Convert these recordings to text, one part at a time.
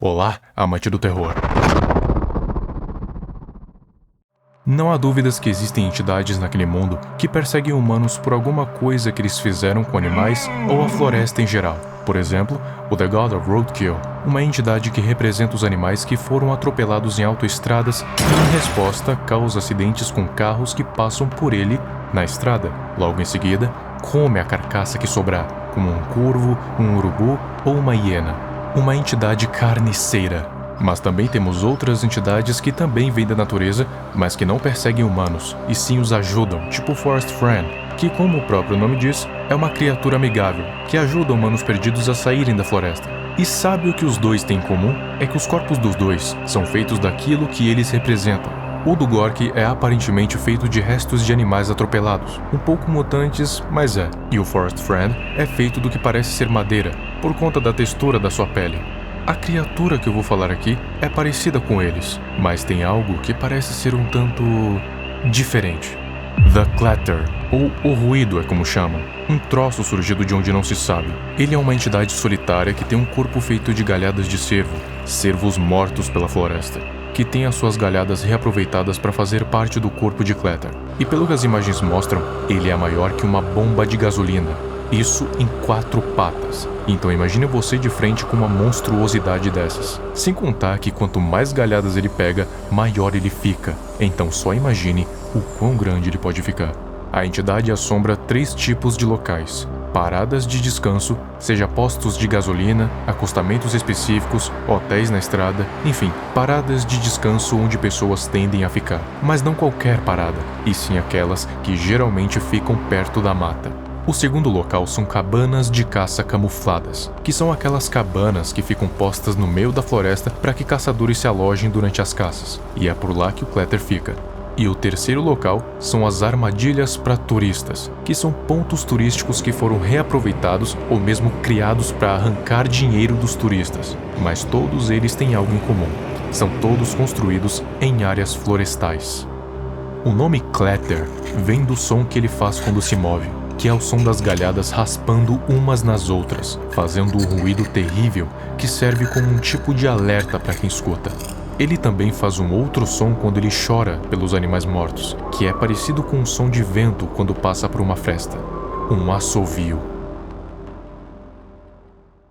Olá, amante do terror. Não há dúvidas que existem entidades naquele mundo que perseguem humanos por alguma coisa que eles fizeram com animais ou a floresta em geral. Por exemplo, o The God of Roadkill, uma entidade que representa os animais que foram atropelados em autoestradas e, em resposta, causa acidentes com carros que passam por ele na estrada. Logo em seguida, come a carcaça que sobrar, como um corvo, um urubu ou uma hiena. Uma entidade carniceira. Mas também temos outras entidades que também vêm da natureza, mas que não perseguem humanos, e sim os ajudam, tipo o Forest Friend, que, como o próprio nome diz, é uma criatura amigável, que ajuda humanos perdidos a saírem da floresta. E sabe o que os dois têm em comum? É que os corpos dos dois são feitos daquilo que eles representam. O do Gork é aparentemente feito de restos de animais atropelados, um pouco mutantes, mas é. E o Forest Friend é feito do que parece ser madeira, por conta da textura da sua pele. A criatura que eu vou falar aqui é parecida com eles, mas tem algo que parece ser um tanto diferente. The Clatter, ou o ruído é como chamam, um troço surgido de onde não se sabe. Ele é uma entidade solitária que tem um corpo feito de galhadas de cervo, cervos mortos pela floresta, que tem as suas galhadas reaproveitadas para fazer parte do corpo de Clatter. E pelo que as imagens mostram, ele é maior que uma bomba de gasolina. Isso em 4 patas. Então imagine você de frente com uma monstruosidade dessas. Sem contar que quanto mais galhadas ele pega, maior ele fica. Então só imagine o quão grande ele pode ficar. A entidade assombra 3 tipos de locais: paradas de descanso, seja postos de gasolina, acostamentos específicos, hotéis na estrada, enfim, paradas de descanso onde pessoas tendem a ficar. Mas não qualquer parada, e sim aquelas que geralmente ficam perto da mata. O segundo local são cabanas de caça camufladas, que são aquelas cabanas que ficam postas no meio da floresta para que caçadores se alojem durante as caças, e é por lá que o Clatter fica. E o terceiro local são as armadilhas para turistas, que são pontos turísticos que foram reaproveitados ou mesmo criados para arrancar dinheiro dos turistas, mas todos eles têm algo em comum: são todos construídos em áreas florestais. O nome Clatter vem do som que ele faz quando se move, que é o som das galhadas raspando umas nas outras, fazendo um ruído terrível que serve como um tipo de alerta para quem escuta. Ele também faz um outro som quando ele chora pelos animais mortos, que é parecido com um som de vento quando passa por uma fresta. Um assovio.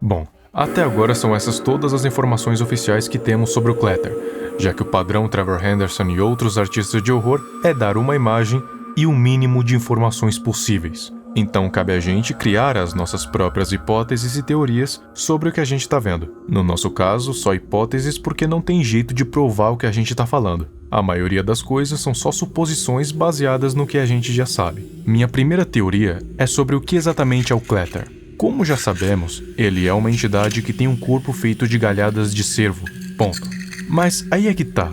Bom, até agora são essas todas as informações oficiais que temos sobre o Clatter, já que o padrão Trevor Henderson e outros artistas de horror é dar uma imagem e o mínimo de informações possíveis. Então cabe a gente criar as nossas próprias hipóteses e teorias sobre o que a gente está vendo. No nosso caso, só hipóteses porque não tem jeito de provar o que a gente está falando. A maioria das coisas são só suposições baseadas no que a gente já sabe. Minha primeira teoria é sobre o que exatamente é o Clatter. Como já sabemos, ele é uma entidade que tem um corpo feito de galhadas de cervo. Ponto. Mas aí é que tá.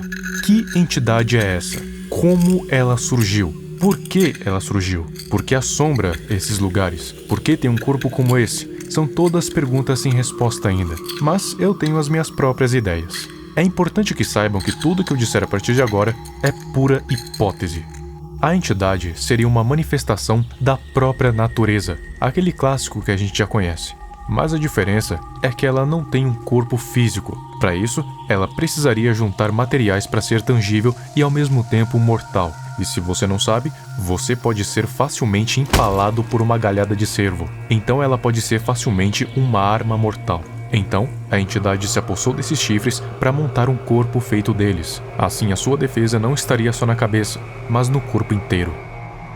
Que entidade é essa? Como ela surgiu? Por que ela surgiu? Por que assombra esses lugares? Por que tem um corpo como esse? São todas perguntas sem resposta ainda, mas eu tenho as minhas próprias ideias. É importante que saibam que tudo que eu disser a partir de agora é pura hipótese. A entidade seria uma manifestação da própria natureza, aquele clássico que a gente já conhece. Mas a diferença é que ela não tem um corpo físico. Para isso, ela precisaria juntar materiais para ser tangível e ao mesmo tempo mortal. E se você não sabe, você pode ser facilmente empalado por uma galhada de cervo. Então ela pode ser facilmente uma arma mortal. Então, a entidade se apossou desses chifres para montar um corpo feito deles. Assim, a sua defesa não estaria só na cabeça, mas no corpo inteiro.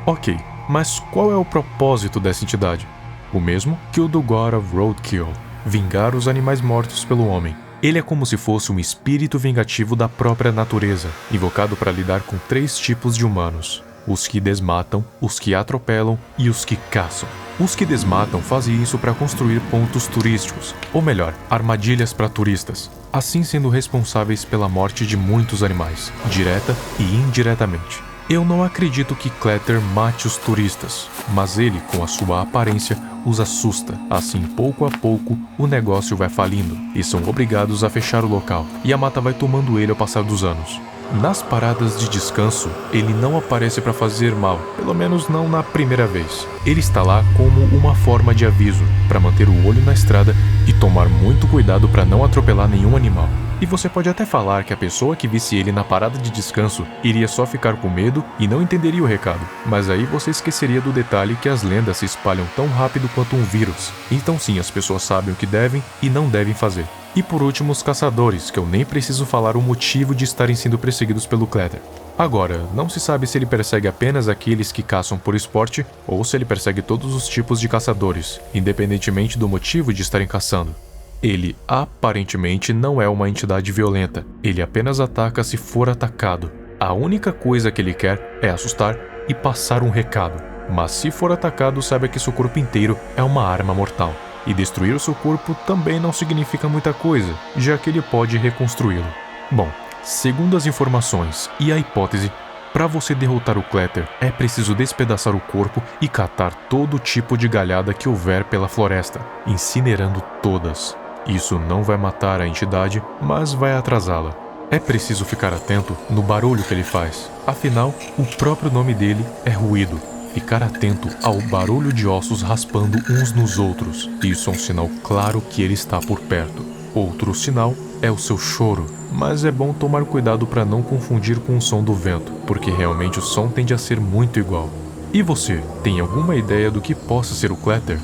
Ok, mas qual é o propósito dessa entidade? O mesmo que o do God of Roadkill: vingar os animais mortos pelo homem. Ele é como se fosse um espírito vingativo da própria natureza, invocado para lidar com 3 tipos de humanos: os que desmatam, os que atropelam e os que caçam. Os que desmatam fazem isso para construir pontos turísticos, ou melhor, armadilhas para turistas, assim sendo responsáveis pela morte de muitos animais, direta e indiretamente. Eu não acredito que Clatter mate os turistas, mas ele, com a sua aparência, os assusta. Assim, pouco a pouco, o negócio vai falindo e são obrigados a fechar o local, e a mata vai tomando ele ao passar dos anos. Nas paradas de descanso, ele não aparece para fazer mal, pelo menos não na primeira vez. Ele está lá como uma forma de aviso, para manter o olho na estrada e tomar muito cuidado para não atropelar nenhum animal. E você pode até falar que a pessoa que visse ele na parada de descanso iria só ficar com medo e não entenderia o recado, mas aí você esqueceria do detalhe que as lendas se espalham tão rápido quanto um vírus. Então sim, as pessoas sabem o que devem e não devem fazer. E por último, os caçadores, que eu nem preciso falar o motivo de estarem sendo perseguidos pelo Cletter. Agora, não se sabe se ele persegue apenas aqueles que caçam por esporte ou se ele persegue todos os tipos de caçadores, independentemente do motivo de estarem caçando. Ele aparentemente não é uma entidade violenta, ele apenas ataca se for atacado. A única coisa que ele quer é assustar e passar um recado. Mas se for atacado, saiba que seu corpo inteiro é uma arma mortal. E destruir o seu corpo também não significa muita coisa, já que ele pode reconstruí-lo. Bom, segundo as informações e a hipótese, para você derrotar o Cletter é preciso despedaçar o corpo e catar todo tipo de galhada que houver pela floresta, incinerando todas. Isso não vai matar a entidade, mas vai atrasá-la. É preciso ficar atento no barulho que ele faz, afinal, o próprio nome dele é ruído. Ficar atento ao barulho de ossos raspando uns nos outros. Isso é um sinal claro que ele está por perto. Outro sinal é o seu choro, mas é bom tomar cuidado para não confundir com o som do vento, porque realmente o som tende a ser muito igual. E você, tem alguma ideia do que possa ser o Cletter?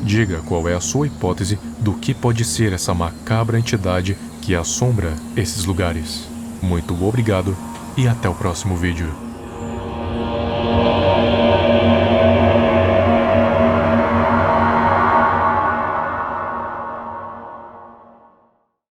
Diga qual é a sua hipótese do que pode ser essa macabra entidade que assombra esses lugares. Muito obrigado e até o próximo vídeo.